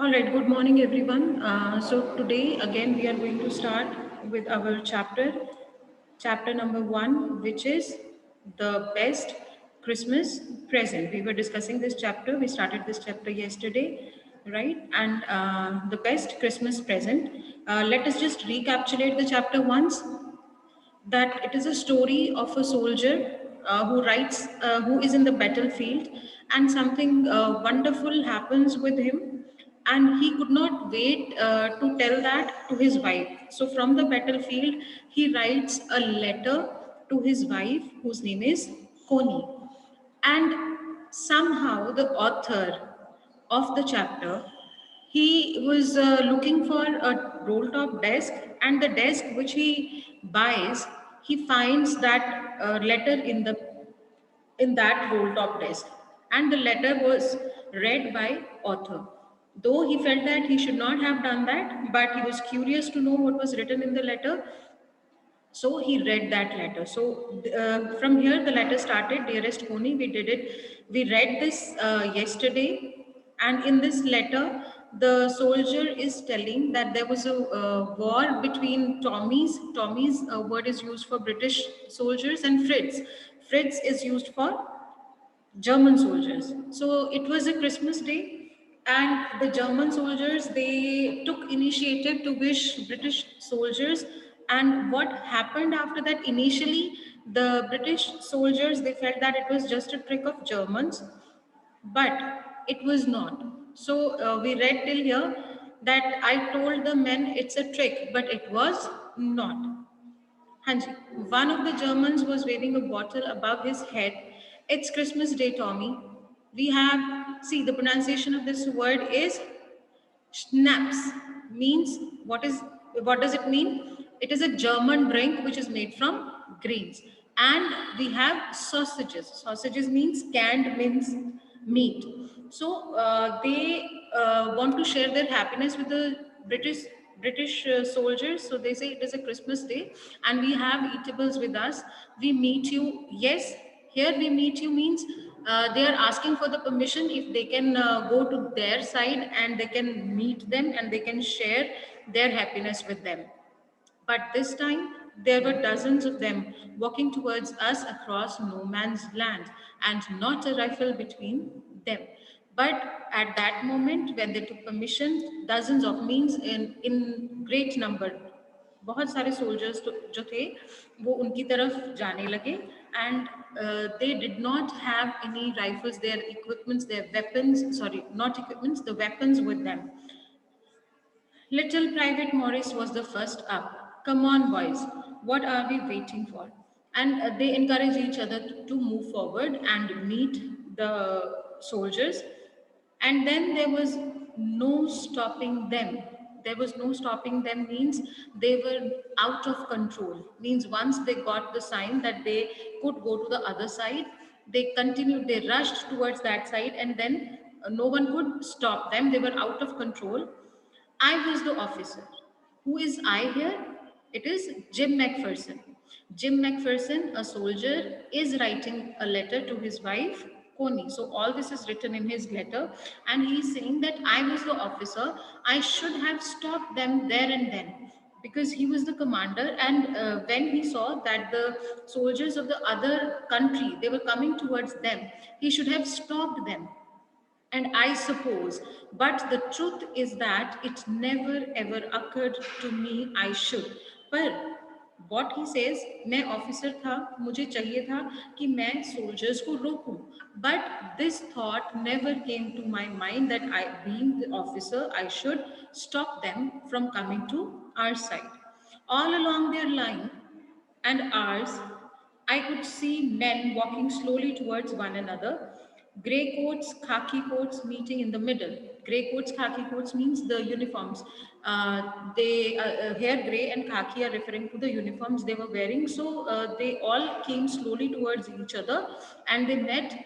All right, good morning, everyone. So, today again, we are going to start with our chapter number one, which is the best Christmas present. We were discussing this chapter, we started this chapter yesterday, right? And the best Christmas present. Let us just recapitulate the chapter once, that it is a story of a soldier who is in the battlefield, and something wonderful happens with him, and he could not wait to tell that to his wife. So from the battlefield, he writes a letter to his wife, whose name is Koni. And somehow the author of the chapter, he was looking for a roll top desk, and the desk which he buys, he finds that letter in that roll top desk, and the letter was read by author. Though he felt that he should not have done that, but he was curious to know what was written in the letter, so he read that letter. So from here, the letter started. Dearest Koni, we did it. We read this yesterday, and in this letter, the soldier is telling that there was a war between Tommies. Tommies word is used for British soldiers, and Fritz. Fritz is used for German soldiers. So it was a Christmas day, and the German soldiers, they took initiative to wish British soldiers. And what happened after that? Initially, the British soldiers, they felt that it was just a trick of Germans, but it was not. So we read till here that I told the men it's a trick, but it was not. Hanji, one of the Germans was waving a bottle above his head. It's Christmas Day, Tommy. We have, see, the pronunciation of this word is schnapps. Means, what does it mean? It is a German drink which is made from grains. And we have sausages. Sausages means canned minced meat. So they want to share their happiness with the British soldiers. So they say it is a Christmas day, and we have eatables with us. We meet you. Yes, here we meet you means they are asking for the permission if they can go to their side, and they can meet them, and they can share their happiness with them. But this time, there were dozens of them walking towards us across no man's land, and not a rifle between them. But at that moment, when they took permission, dozens of means in great number, बहुत सारे soldiers जो थे वो उनकी तरफ जाने लगे, and they did not have any rifles, their equipments, their weapons, sorry, not equipments, the weapons with them. Little Private Morris was the first up. Come on, boys, what are we waiting for? And they encourage each other to move forward and meet the soldiers. And then there was no stopping them. There was no stopping them means they were out of control. Means once they got the sign that they could go to the other side, they continued, they rushed towards that side, and then no one could stop them. They were out of control. I was the officer. Who is I here? It is Jim McPherson. Jim McPherson, a soldier, is writing a letter to his wife, Connie. So all this is written in his letter, and he's saying that I was the officer. I should have stopped them there and then, because he was the commander. And when he saw that the soldiers of the other country, they were coming towards them, he should have stopped them. And I suppose, but the truth is that it never ever occurred to me I should. पर what he says, मैं officer था, मुझे चाहिए था कि मैं soldiers को रोकूं. But this thought never came to my mind that I, being the officer, I should stop them from coming to our side. All along their line and ours, I could see men walking slowly towards one another. Grey coats, khaki coats meeting in the middle. Grey coats, khaki coats means the uniforms. Here grey and khaki are referring to the uniforms they were wearing. So they all came slowly towards each other, and they met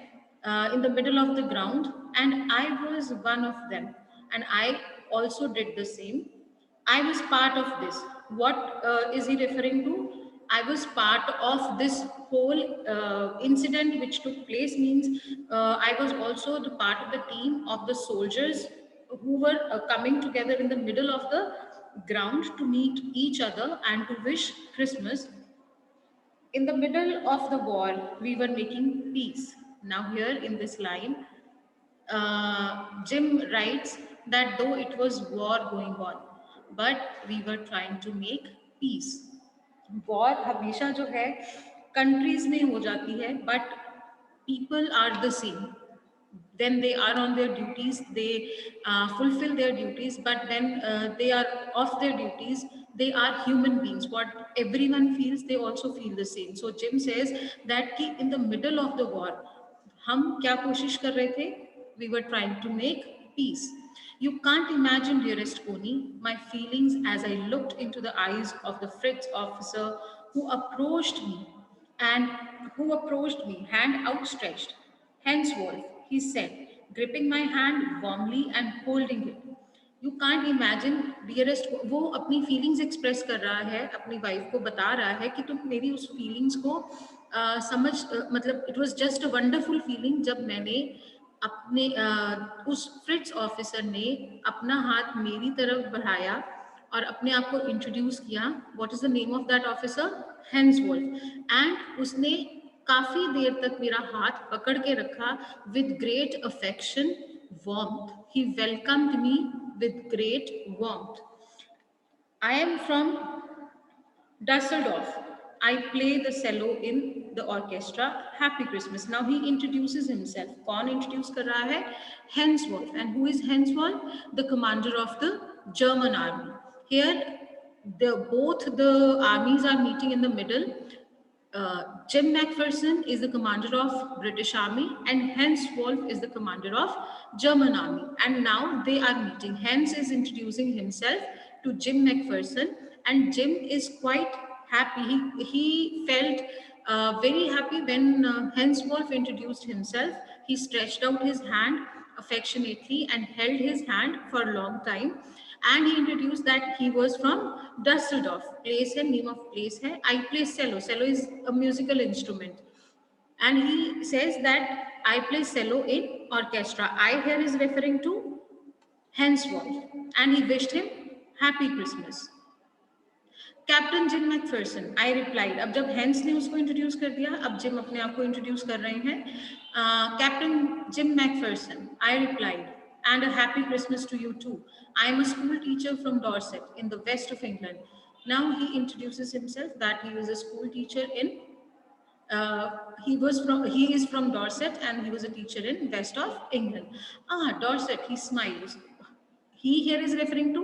in the middle of the ground. And I was one of them, and I also did the same. I was part of this. What is he referring to? I was part of this whole incident which took place means I was also the part of the team of the soldiers who were coming together in the middle of the ground to meet each other and to wish Christmas. In the middle of the war, we were making peace. Now, here in this line, Jim writes that though it was war going on, but we were trying to make peace. War हमेशा जो है countries में हो जाती है, but people are the same. When they are on their duties, they fulfill their duties, but when they are off their duties, they are human beings. What everyone feels, they also feel the same. So Jim says that ki in the middle of the war, हम क्या कोशिश कर रहे थे? We were trying to make peace. You can't imagine, dearest Connie, my feelings as I looked into the eyes of the Fritz officer who approached me hand outstretched. Henceforth, he said, gripping my hand warmly and holding it. You can't imagine dearest, वो अपनी feelings express कर रहा है, अपनी wife को बता रहा है कि तुम मेरी उस फीलिंग्स को मतलब it was just a wonderful feeling जब मैंने अपने उस फ्रिट्स ऑफिसर ने अपना हाथ मेरी तरफ बढ़ाया और अपने आप को इंट्रोड्यूस किया. What is the name of that officer? Hanswolf. And उसने काफी देर तक मेरा हाथ पकड़ के रखा with great affection, warmth. He welcomed me with great warmth. I am from Dusseldorf. I play the cello in the orchestra. Happy Christmas. Now he introduces himself. कौन introduce कर रहा है? Henceforth. And who is Henceforth? The commander of the German army. Here, both the armies are meeting in the middle. Jim McPherson is the commander of British Army and Hans Wolf is the commander of German Army. And now they are meeting. Hans is introducing himself to Jim McPherson and Jim is quite happy. He felt very happy when Hans Wolf introduced himself. He stretched out his hand affectionately and held his hand for a long time. And he introduced that he was from Dusseldorf. Place है, name of place है. I play cello. Cello is a musical instrument. And he says that I play cello in orchestra. I here is referring to Henceforth. And he wished him Happy Christmas. Captain gym Macpherson, I replied. अब जब hence ने उसको introduce कर दिया, अब gym अपने आप को इंट्रोड्यूस कर रहे हैं. Captain gym Macpherson, I replied, and a happy Christmas to you too. I am a school teacher from Dorset in the west of England. Now he introduces himself that he was a school teacher in he is from Dorset and he was a teacher in west of England. Dorset, he smiles. He here is referring to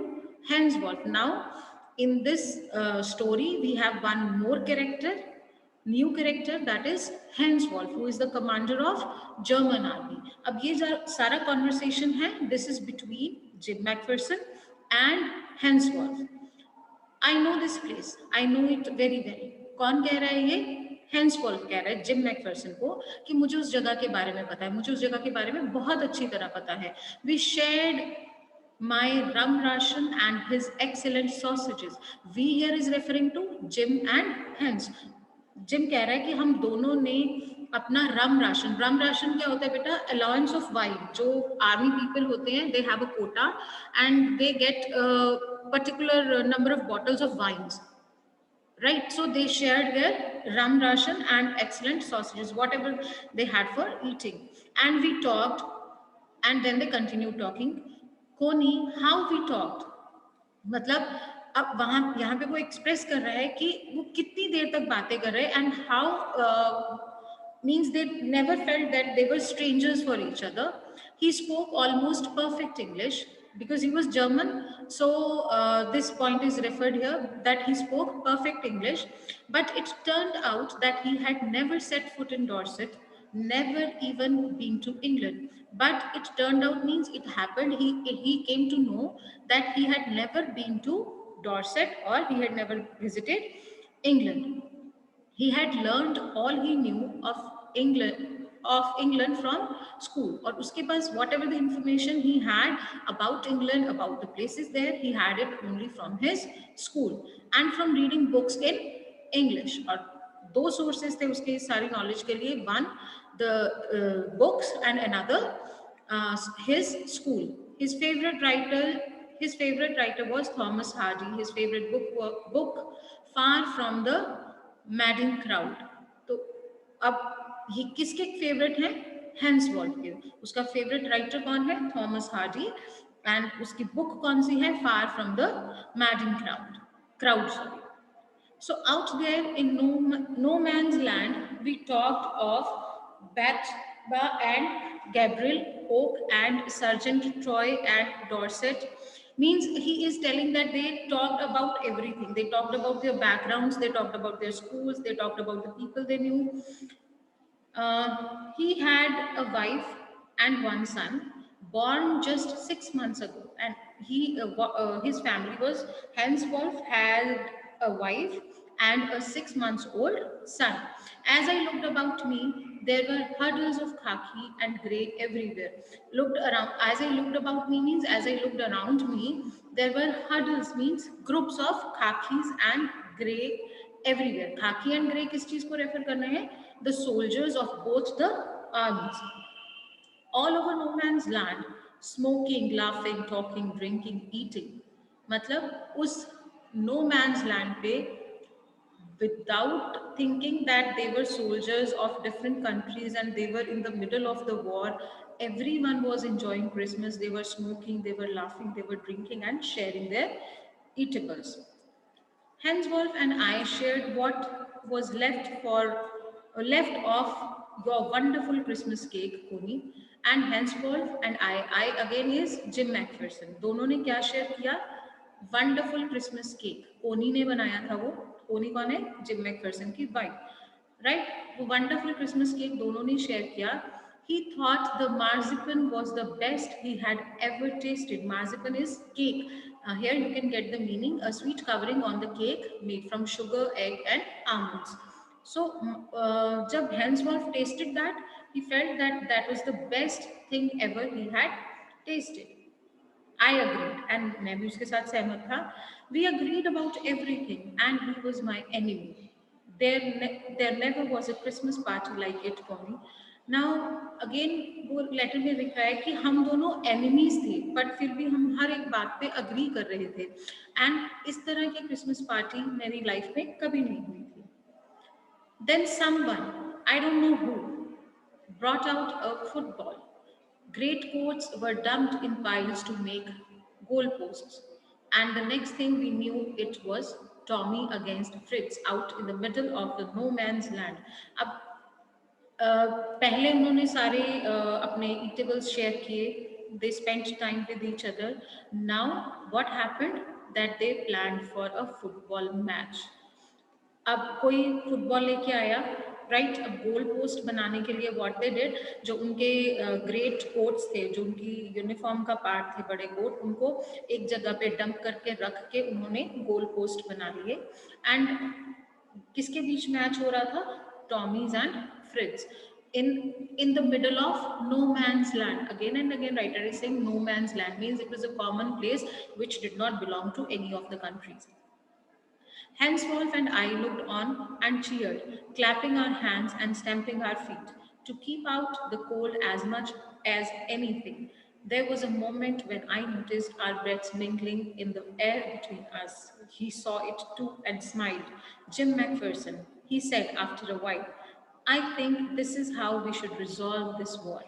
Hensworth. Now in this story we have one more character, new character, that is Hensworth, who is the commander of German army. अब ये सारा conversation है, this is between Jim McPherson and Hensworth. I know this place, I know it very well. कौन कह रहा है ये? Hensworth कह रहा है जिम मैकफर्सन को कि मुझे उस जगह के बारे में पता है, मुझे उस जगह के बारे में बहुत अच्छी तरह पता है. We shared my rum ration and his excellent sausages. We here is referring to Jim and Hans. Gym कह रहा है कि हम दोनों ने अपना रम राशन क्या होता है बेटा? Allowance of wine. जो आर्मी पीपल होते हैं, they have a quota and they get particular number of bottles of wines, right? So they shared their rum ration and excellent sausages, whatever they had for eating. And we talked, and then they continued talking. Connie, how we talked? मतलब अब वहां यहाँ पे वो express कर रहा है कि वो कितनी देर तक बातें कर रहे हैं, and how means they never felt that they were strangers for each other. He spoke almost perfect English because he was German. So this point is referred here that he spoke perfect English. But it turned out that he had never set foot in Dorset, never even been to England. But it turned out means it happened. He came to know that he had never been to Dorset or he had never visited England. He had learned all he knew of England from school. और उसके पास whatever the information he had about England, about the places there, he had it only from his school and from reading books in English. और दो sources थे उसके सारी knowledge के लिए, one the books and another his school. His favorite writer, his favorite writer was Thomas Hardy. His favorite book Far from the Madding Crowd. तो अब ये किसके फेवरेट हैं? हैंस वॉल्ट के. उसका फेवरेट राइटर कौन है? Thomas Hardy. एंड उसकी बुक कौन सी है? Far from the madding crowd sorry. So out there in no man's land, we talked of Bathsheba and Gabriel, Oak and Sergeant Troy and Dorset. Means he is telling that they talked about everything. They talked about their backgrounds, they talked about their schools, they talked about the people they knew. He had a wife and one son born just 6 months ago, and his family was henceforth had a wife and a 6 months old son. As I looked about me, there were puddles of khaki and grey everywhere. Looked around as I looked about me means as I looked around me, there were huddles means groups of khakis and grey everywhere. Khaki and grey किस चीज को refer करना है? The soldiers of both the armies. All over no man's land, smoking, laughing, talking, drinking, eating. मतलब उस no man's land पे, without thinking that they were soldiers of different countries and they were in the middle of the war, everyone was enjoying Christmas. They were smoking, they were laughing, they were drinking and sharing their eatables. Henswolf and I shared what was left of your wonderful Christmas cake, Connie. And Henswolf and I again is Jim McPherson. दोनों ने क्या share किया? Wonderful Christmas cake. कोनी ने बनाया था वो. कोनी कौन है? जिम मैकफर्सन की वाइफ, राइट? वो वंडरफुल क्रिसमस केक दोनों ने शेयर किया. He thought the marzipan was the best he had ever tasted. Marzipan is cake. Here you can get the meaning, a sweet covering on the cake made from sugar, egg and almonds. So जब Henswolf tasted that, he felt that that was the best thing ever he had tasted. I agreed, and मैं भी उसके साथ सहमत था. We agreed about everything, and he was my enemy. There never was a Christmas party like it for me. Now again वो letter में लिखा है कि हम दोनों enemies थे, but फिर भी हम हर एक बात पे agree कर रहे थे. And इस तरह की Christmas party मेरी life में कभी नहीं हुई थी. Then someone, I don't know who, brought out a football. Great coats were dumped in piles to make goalposts. And the next thing we knew, it was Tommy against Fritz out in the middle of the no man's land. अब पहले उन्होंने सारे अपने eatables share किए. They spent time with each other. Now what happened? That they planned for a football match. अब कोई football लेके आया, राइट? अब गोल पोस्ट बनाने के लिए व्हाट दे डिड, जो उनके ग्रेट कोट्स थे, जो उनकी यूनिफॉर्म का पार्ट थे, बड़े कोट, उनको एक जगह पे डंप करके रख के उन्होंने गोल पोस्ट बना लिए. एंड किसके बीच मैच हो रहा था? Tommy's and Fritz in the middle of no man's land. Again and again writer is saying no man's land means it was a common place which did not belong to any of the countries. Henswolf and I looked on and cheered, clapping our hands and stamping our feet to keep out the cold as much as anything. There was a moment when I noticed our breaths mingling in the air between us. He saw it too and smiled. Jim McPherson, he said after a while, I think this is how we should resolve this war.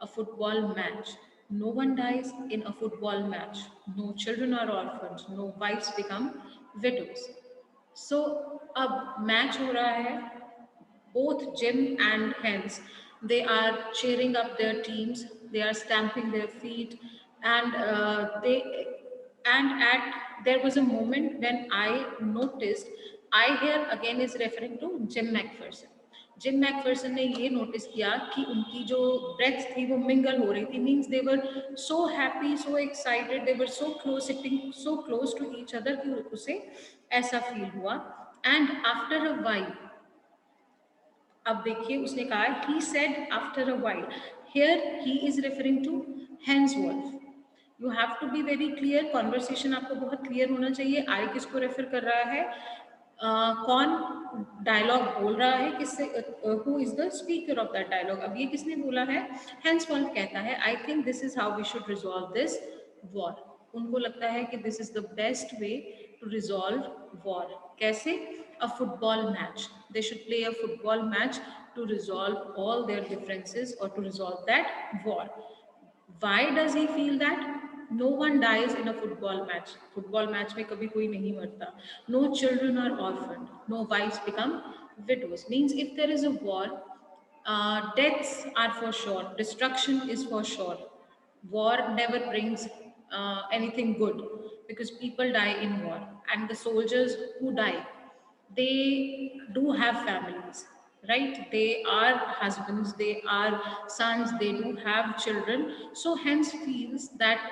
A football match. No one dies in a football match. No children are orphaned. No wives become widows. So अब match हो रहा है. Both Jim and Hens, they are cheering up their teams. They are stamping their feet, and there was a moment when I noticed. I here again is referring to Jim McPherson. Gym Macpherson ने ये notice किया कि उनकी जो breath थी वो mingle हो रही थी. Means they were so happy, so excited, they were so close, sitting so close to each other कि उसे ऐसा फील हुआ. एंड आफ्टर अ वाइल, अब देखिए उसने कहा he said after a while. Here he is referring to Hanswolf. You have to be very clear. Conversation आपको बहुत क्लियर होना चाहिए. आई किसको रेफर कर रहा है, कौन डायलॉग बोल रहा है, किससे, who is the speaker of that dialogue. अब ये किसने बोला है? हेंसवॉल्फ कहता है I think this is how we should resolve this war. उनको लगता है कि this is the best way to resolve war. कैसे? A football match, they should play a football match to resolve all their differences और to resolve that war. Why does he feel that? No one dies in a football match. Football match में कभी कोई नहीं मरता. No children are orphaned. No wives become widows. Means if there is a war, deaths are for sure. Destruction is for sure. War never brings anything good because people die in war, and the soldiers who die, they do have families, right? They are husbands, they are sons, they do have children. So hence feels that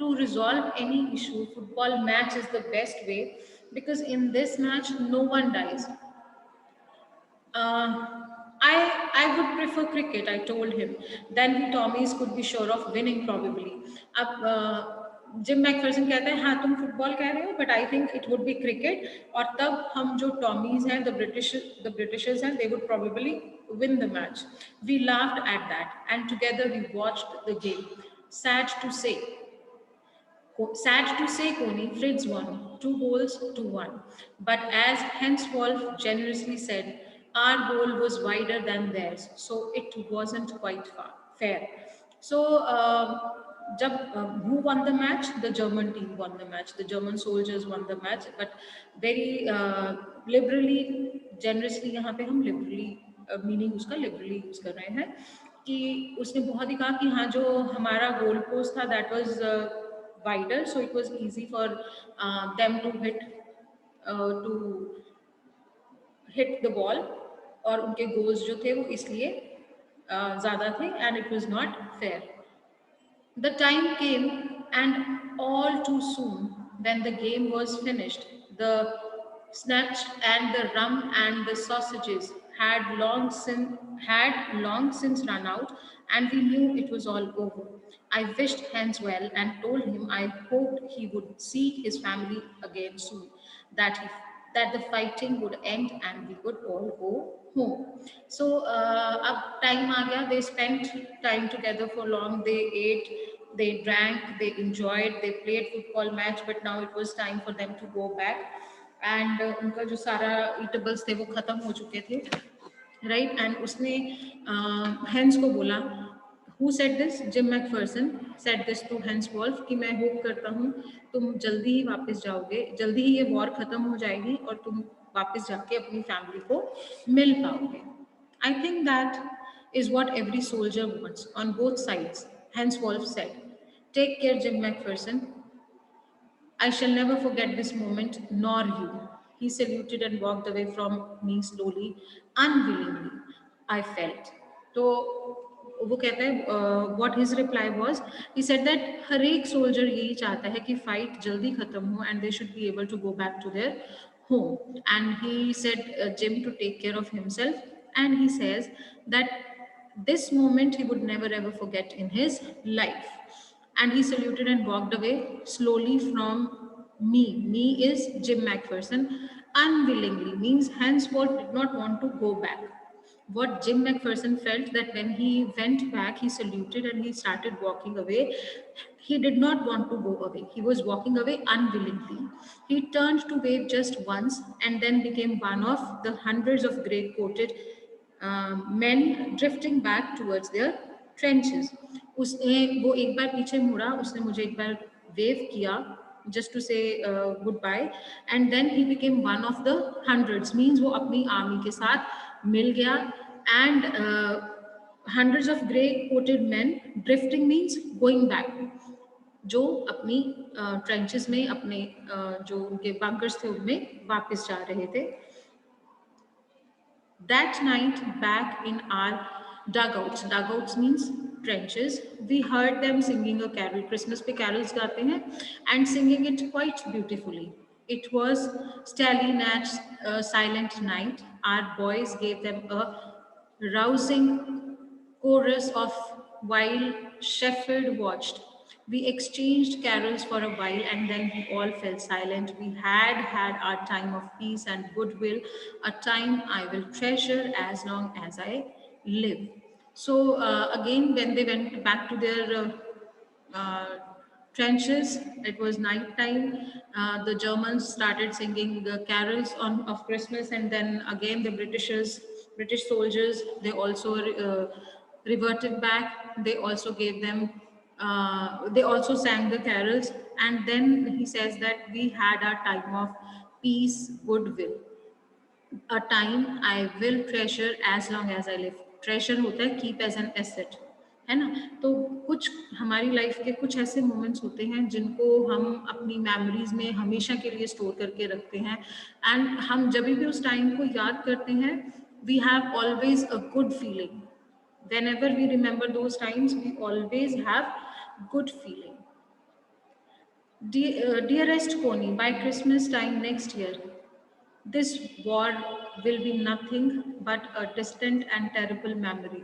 to resolve any issue, football match is the best way, because in this match no one dies. uh, I would prefer cricket, I told him. Then we Tommies could be sure of winning probably. अब gym Macpherson कहते हैं हाँ तुम football कह रहे हो but I think it would be cricket, और तब हम जो टॉमीज हैं, द ब्रिटिशर्स हैं, they would probably win the match. We laughed at that and together we watched the game. Sad to say, Sad to say, Coney, Fritz won, 2 goals to 1. But as Henswolf generously said, our goal was wider than theirs, so it wasn't quite fair. So, jab, who won the match? The German team won the match. The German soldiers won the match, but very liberally, generously. यहाँ पे हम liberally meaning उसका liberally use कर रहे हैं कि उसने बहुत ही कहा कि हाँ जो हमारा गोल पोस्ट था that was wider, so it was easy for them to hit the ball, और उनके गोल्स जो थे वो इसलिए ज़्यादा थे, and it was not fair. The time came, and all too soon, when the game was finished, the snatch and the rum and the sausages had long since run out, and we knew it was all over. I wished Hans well and told him I hoped he would see his family again soon, that the fighting would end and we would all go home. So अब time आ गया. They spent time together for long. They ate, they drank, they enjoyed, they played football match. But now it was time for them to go back. And उनका जो सारा eatables थे वो खत्म हो चुके थे, right? And उसने हेंस को बोला, who said this? Jim McPherson said this to Hans Wolf कि मैं होप करता हूँ तुम जल्दी ही वापस जाओगे, जल्दी ही ये वॉर खत्म हो जाएगी और तुम वापस जाके अपनी फैमिली को मिल पाओगे. I think that is what every soldier wants on both sides, Hans Wolf said. Take care, Jim McPherson. I shall never forget this moment, nor you. He saluted and walked away from me slowly, unwillingly, I felt. तो वो कहता है what his reply was, he said that हर एक soldier यही चाहता है कि fight जल्दी खत्म हो and they should be able to go back to their home. And he said Jim to take care of himself, and he says that this moment he would never ever forget in his life. And he saluted and walked away slowly from me. Me is Jim McPherson. Unwillingly means henceforth did not want to go back. What Jim McPherson felt that when he went back, he saluted and he started walking away. He did not want to go away. He was walking away unwillingly. He turned to wave just once and then became one of the hundreds of grey coated men drifting back towards their trenches. उसने वो एक बार पीछे मुड़ा, उसने मुझे एक बार wave किया just to say goodbye, and then he became one of the hundreds means वो अपनी आर्मी के साथ मिल गया. And hundreds of grey coated men drifting means going back, जो अपनी ट्रेंचेस में अपने जो उनके बंकर्स थे उनमें वापस जा रहे थे. That night, back in our dugouts means trenches, we heard them singing a carol. Christmas पे carols गाते हैं and singing it quite beautifully. It was Stally Natch's Silent Night. Our boys gave them a rousing chorus of while Sheffield watched. We exchanged carols for a while and then we all fell silent. We had had our time of peace and goodwill, a time I will treasure as long as I live. So, again, when they went back to their uh, trenches. It was night time. The Germans started singing the carols of Christmas, and then again the British soldiers, they also reverted back. They also gave them. They also sang the carols, and then he says that we had our time of peace, goodwill, a time I will treasure as long as I live. Treasure होता है keep as an asset, है ना? तो कुछ हमारी life के कुछ ऐसे मोमेंट्स होते हैं जिनको हम अपनी मेमोरीज में हमेशा के लिए स्टोर करके रखते हैं, एंड हम जब भी उस टाइम को याद करते हैं, we have always a good feeling. Whenever we remember those times, we always have good feeling. Dearest Connie, by Christmas time next year, this war will be nothing but a distant and terrible memory.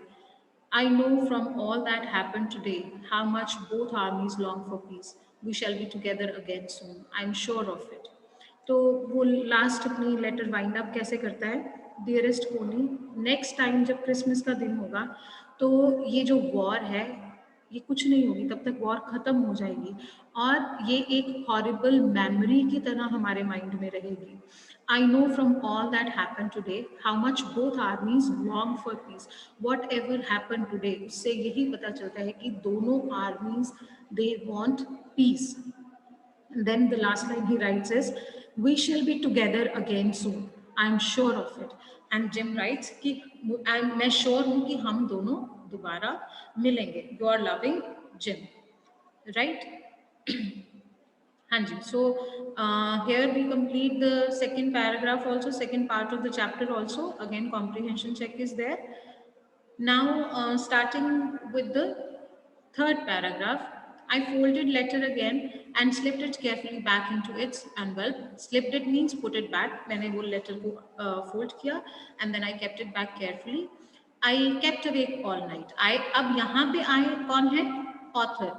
I know from all that happened today how much both armies long for peace. We shall be together again soon. I'm sure of it. तो वो last अपनी letter wind up कैसे करता है? Dearest कोनी, next time जब Christmas का दिन होगा तो ये जो वॉर है ये कुछ नहीं होगी, तब तक वॉर खत्म हो जाएगी और ये एक हॉरिबल मेमोरी की तरह हमारे माइंड में रहेगी. I know from all that happen today how much both आर्मीज long for piece. What ever happen today, उससे यही पता चलता है कि दोनों आर्मीज they want piece. Then the last line he writes is, "We shall be together again soon. I'm sure of it." And Jim writes कि मैं sure हूँ कि हम दोनों दोबारा मिलेंगे. You are loving Jim, right? हाँ जी. So here we complete the second paragraph also, second part of the chapter also. Again, comprehension check is there. Now, starting with the third paragraph, I folded letter again and slipped it carefully back into its envelope. Slipped it means put it back. मैंने वो letter को fold किया and then I kept it back carefully. I kept awake all night. I अब यहाँ पे आए कौन है? Author.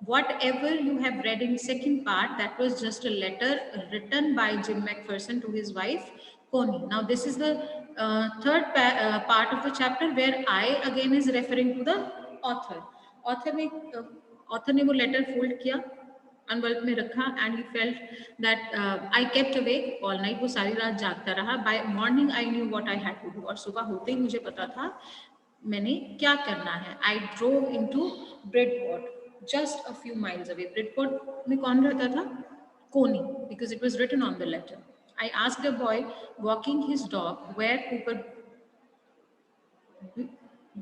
Whatever you have read in second part, that was just a letter written by Jim McPherson to his wife Connie. Now this is the third part of the chapter where I again is referring to the author. Author ने वो letter fold किया, envelope में रखा, and he felt that I kept awake all night. वो सारी रात जागता रहा. By morning I knew what I had to do. और सुबह होते ही मुझे पता था मैंने क्या करना है. I drove into Bridport, just a few miles away. Bridport में कौन रहता था? Coney, because it was written on the letter. I asked a boy walking his dog where Cooper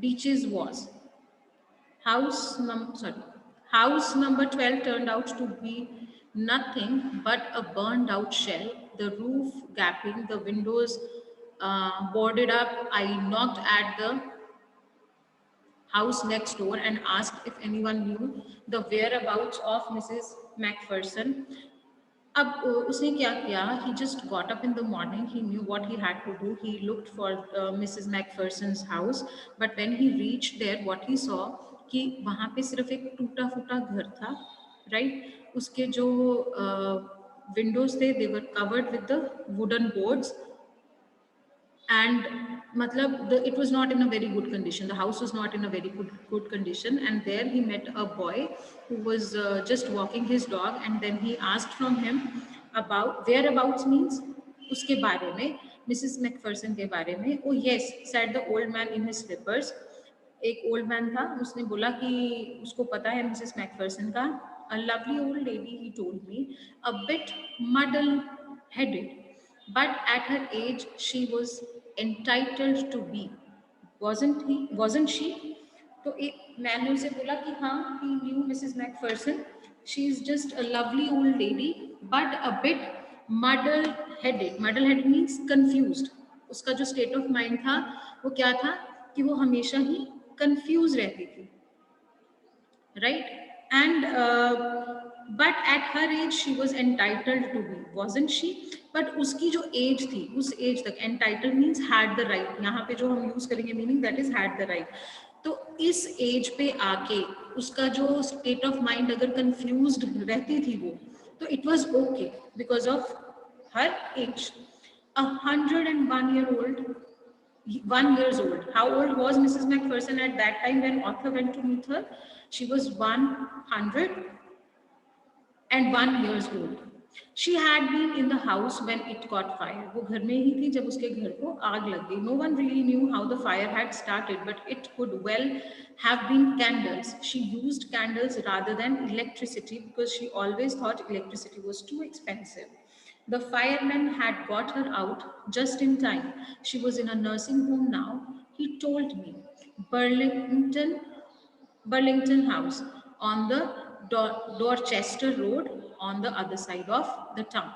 Beaches was. House number 12 turned out to be nothing but a burned out shell. The roof gaping, the windows boarded up. I knocked at the house next door and asked if anyone knew the whereabouts of Mrs. McPherson. अब उसने क्या किया? He just got up in the morning. He knew what he had to do. He looked for Mrs. McPherson's house. But when he reached there, what he saw कि वहाँ पे सिर्फ एक टूटा फूटा घर था, right? उसके जो windows थे, they were covered with the wooden boards. And matlab it was not in a very good condition. The house was not in a very good condition, and there he met a boy who was just walking his dog, and then he asked from him about whereabouts means उसके बारे में, Mrs. McPherson के बारे में. Oh yes, said the old man in his slippers. एक old man था, उसने बोला कि उसको पता है मिसेस मैकफर्सन का. A lovely old lady, he told me, a bit muddle headed, but at her age she was entitled to be, wasn't she? तो एक मैंने उसे बोला कि हाँ, he knew Mrs. McPherson. She is just a lovely old lady, but a bit muddle headed. Muddle headed means confused. उसका जो state of mind था वो क्या था कि वो हमेशा ही confused रहती थी, right? And but at her age she was entitled to be, wasn't she? But उसकी जो age थी, उस age तक, entitled means had the right. यहाँ पे जो हम use करेंगे meaning that is had the right. तो इस age पे आके उसका जो state of mind अगर confused रहती थी वो, तो it was okay because of her age. 101 years old. How old was Mrs. McPherson at that time when author went to meet her? She was 100. and 1 years old. She had been in the house when it caught fire. वो घर में ही थी जब उसके घर को आग लग गई. No one really knew how the fire had started, but it could well have been candles. She used candles rather than electricity because she always thought electricity was too expensive. The fireman had got her out just in time. She was in a nursing home now, he told me. Burlington Burlington House on the Dorchester Road on the other side of the town.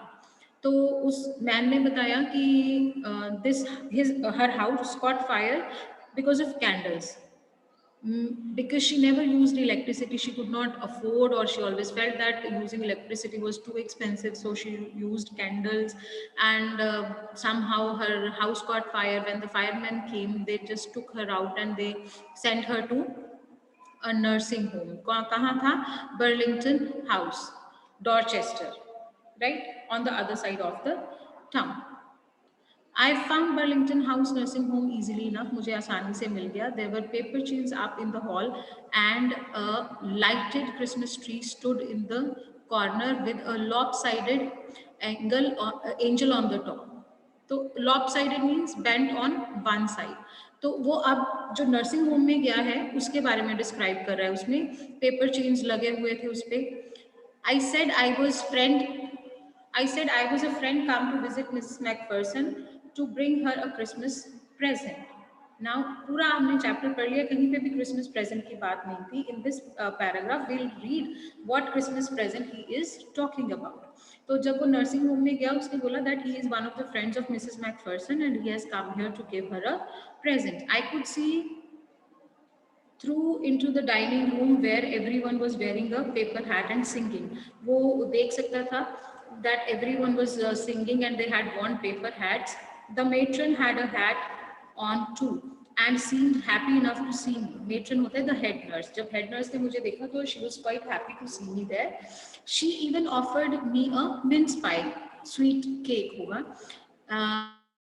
तो उस man ने बताया कि this his her house caught fire because of candles. Because she never used electricity, she could not afford, or she always felt that using electricity was too expensive, so she used candles. And somehow her house caught fire. When the firemen came, they just took her out and they sent her to a nursing home. कहाँ था? Burlington House, Dorchester, right on the other side of the town. I found Burlington House nursing home easily enough. मुझे आसानी से मिल गया. There were paper chains up in the hall, and a lighted Christmas tree stood in the corner with a lopsided angel on the top. तो lopsided means bent on one side. तो वो अब जो nursing home में गया है उसके बारे में डिस्क्राइब कर रहा है. उसमें पेपर चेन्स लगे हुए थे उस पे. I said I was friend I said I was a friend come to visit Mrs. Macpherson to bring her a Christmas present. Now पूरा हमने चैप्टर पढ़ लिया, कहीं पे भी क्रिसमस प्रेजेंट की बात नहीं थी. In this paragraph will read what Christmas present he is talking about. तो जब वो नर्सिंग होम में गया उसने बोला that he is one of the friends of Mrs McPherson and he has come here to give her a present. I could see through into the dining room where everyone was wearing a paper hat and singing. वो देख सकता था that everyone was singing and they had worn paper hats. The matron had a hat on too and seemed happy enough to see me. Matron होता है the head nurse. जब head nurse ने मुझे देखा तो she was quite happy to see me there. She even offered me a mince pie, sweet cake होगा.